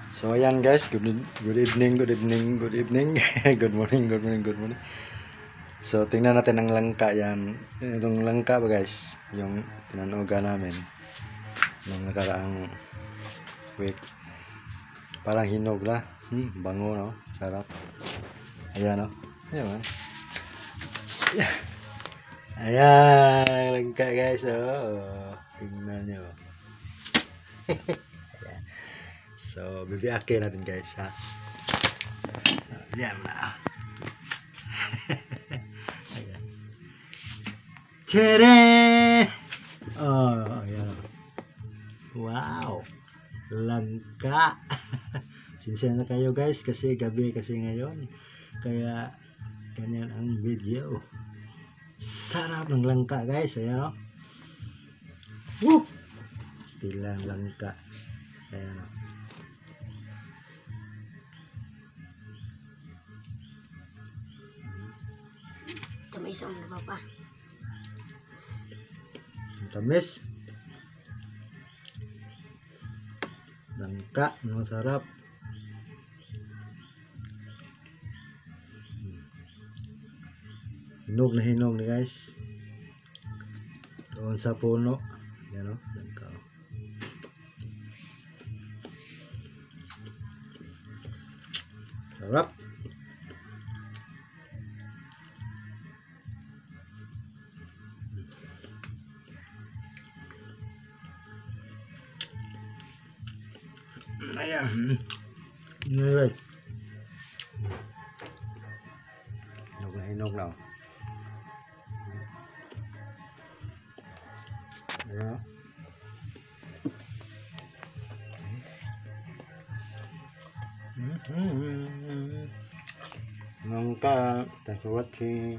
So ayan guys, good evening, good evening, good evening. Good morning, good morning, good morning. So tingnan natin ang langka yan. Itong langka ba guys, yung tinanuga namin nung nakaraang week. Parang hinog na. Bango no, sarap. Ayan no. Ayan. Yeah. Ayan, langka guys. Oh, tingnan nyo. So, bibiyakin natin guys ha. So, yan na. Ayan. Tere! Oh, ayan. Wow! Langka! Sinsya na kayo guys kasi gabi kasi ngayon. Kaya ganyan ang video. Sarap ng langka guys. Ayan o. Woo! Still lang langka. Ayan o. Tamis ang laba pa. Tamis. Langka. Masarap. Hinog na guys. Doon sa puno. Yan o. Langka o. Sarap. Ayan. Anyway. Hinog na. Ayan. Langka. Thanks for watching.